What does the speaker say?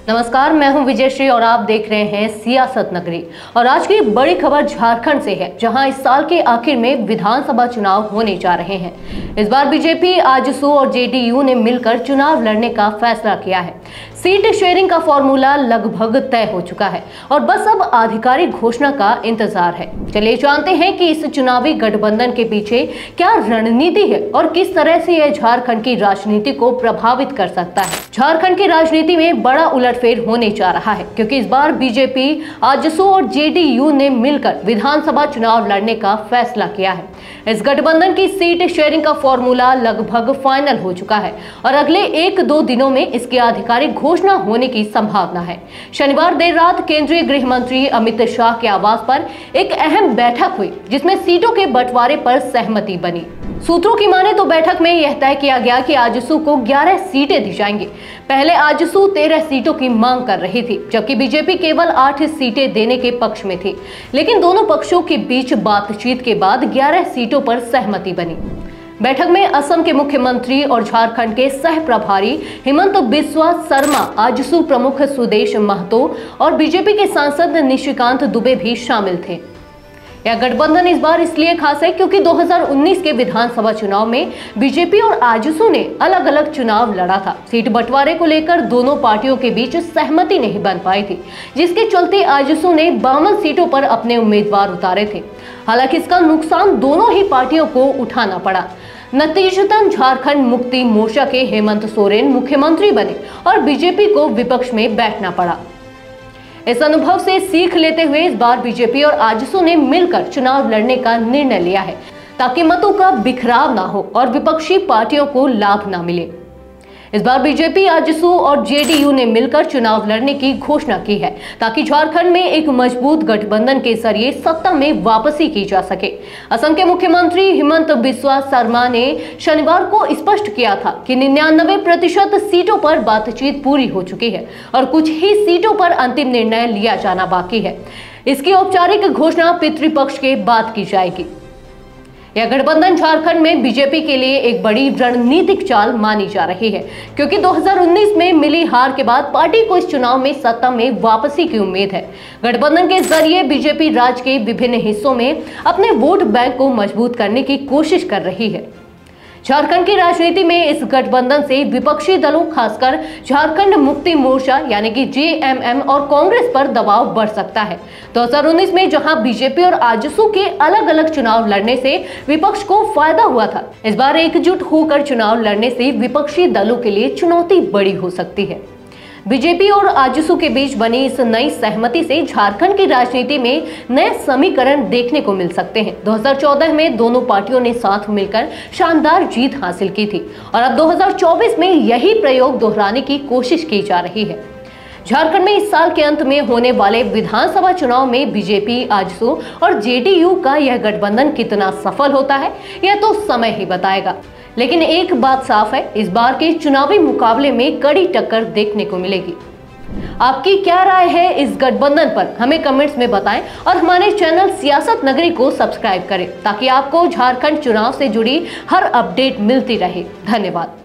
नमस्कार, मैं हूं विजयश्री और आप देख रहे हैं सियासत नगरी। और आज की बड़ी खबर झारखंड से है, जहां इस साल के आखिर में विधानसभा चुनाव होने जा रहे हैं। इस बार बीजेपी, आजसू और जेडीयू ने मिलकर चुनाव लड़ने का फैसला किया है। सीट शेयरिंग का फॉर्मूला लगभग तय हो चुका है और बस अब आधिकारिक घोषणा का इंतजार है। चलिए जानते हैं कि इस चुनावी गठबंधन के पीछे क्या रणनीति है और किस तरह से यह झारखंड की राजनीति को प्रभावित कर सकता है। झारखंड की राजनीति में बड़ा उलटफेर होने जा रहा है, क्योंकि इस बार बीजेपी, आजसू और जेडीयू ने मिलकर विधानसभा चुनाव लड़ने का फैसला किया है। इस गठबंधन की सीट शेयरिंग का फॉर्मूला लगभग फाइनल हो चुका है और अगले 1-2 दिनों में इसकी आधिकारिक घोषणा होने की संभावना है। शनिवार देर रात केंद्रीय गृह मंत्री अमित शाह के आवास पर एक अहम बैठक हुई, जिसमें सीटों के बंटवारे पर सहमति बनी। सूत्रों की माने तो बैठक में यह तय किया गया कि आजसू को 11 सीटें दी जाएंगी। पहले आजसू 13 सीटों की मांग कर रही थी, जबकि बीजेपी केवल 8 सीटें देने के पक्ष में थी। लेकिन दोनों पक्षों के बीच बातचीत के बाद 11 सीटों पर सहमति बनी। बैठक में असम के मुख्यमंत्री और झारखंड के सह प्रभारी हिमंत बिस्वा शर्मा, आजसू प्रमुख सुदेश महतो और बीजेपी के सांसद निशिकांत दुबे भी शामिल थे। यह गठबंधन इस बार इसलिए खास है क्योंकि 2019 के विधानसभा चुनाव में बीजेपी और आजसू ने अलग अलग चुनाव लड़ा था। सीट बंटवारे को लेकर दोनों पार्टियों के बीच सहमति नहीं बन पाई थी, जिसके चलते आजसू ने 52 सीटों पर अपने उम्मीदवार उतारे थे। हालांकि इसका नुकसान दोनों ही पार्टियों को उठाना पड़ा। नतीजतन झारखंड मुक्ति मोर्चा के हेमंत सोरेन मुख्यमंत्री बने और बीजेपी को विपक्ष में बैठना पड़ा। इस अनुभव से सीख लेते हुए इस बार बीजेपी और आजसू ने मिलकर चुनाव लड़ने का निर्णय लिया है, ताकि मतों का बिखराव ना हो और विपक्षी पार्टियों को लाभ ना मिले। इस बार बीजेपी, आजसू और जेडीयू ने मिलकर चुनाव लड़ने की घोषणा की है, ताकि झारखंड में एक मजबूत गठबंधन के जरिए सत्ता में वापसी की जा सके। असम के मुख्यमंत्री हिमंत बिस्वा शर्मा ने शनिवार को स्पष्ट किया था कि 99% सीटों पर बातचीत पूरी हो चुकी है और कुछ ही सीटों पर अंतिम निर्णय लिया जाना बाकी है। इसकी औपचारिक घोषणा पितृपक्ष के बाद की जाएगी। यह गठबंधन झारखंड में बीजेपी के लिए एक बड़ी रणनीतिक चाल मानी जा रही है, क्योंकि 2019 में मिली हार के बाद पार्टी को इस चुनाव में सत्ता में वापसी की उम्मीद है। गठबंधन के जरिए बीजेपी राज्य के विभिन्न हिस्सों में अपने वोट बैंक को मजबूत करने की कोशिश कर रही है। झारखंड की राजनीति में इस गठबंधन से विपक्षी दलों, खासकर झारखंड मुक्ति मोर्चा यानी कि जेएमएम और कांग्रेस पर दबाव बढ़ सकता है। 2019 में जहां बीजेपी और आजसू के अलग अलग चुनाव लड़ने से विपक्ष को फायदा हुआ था, इस बार एकजुट होकर चुनाव लड़ने से विपक्षी दलों के लिए चुनौती बड़ी हो सकती है। बीजेपी और आजसू के बीच बनी इस नई सहमति से झारखंड की राजनीति में नए समीकरण देखने को मिल सकते हैं। 2014 में दोनों पार्टियों ने साथ मिलकर शानदार जीत हासिल की थी और अब 2024 में यही प्रयोग दोहराने की कोशिश की जा रही है। झारखंड में इस साल के अंत में होने वाले विधानसभा चुनाव में बीजेपी, आजसू और जेडीयू का यह गठबंधन कितना सफल होता है, यह तो समय ही बताएगा। लेकिन एक बात साफ है, इस बार के चुनावी मुकाबले में कड़ी टक्कर देखने को मिलेगी। आपकी क्या राय है इस गठबंधन पर, हमें कमेंट्स में बताएं और हमारे चैनल सियासत नगरी को सब्सक्राइब करें, ताकि आपको झारखंड चुनाव से जुड़ी हर अपडेट मिलती रहे। धन्यवाद।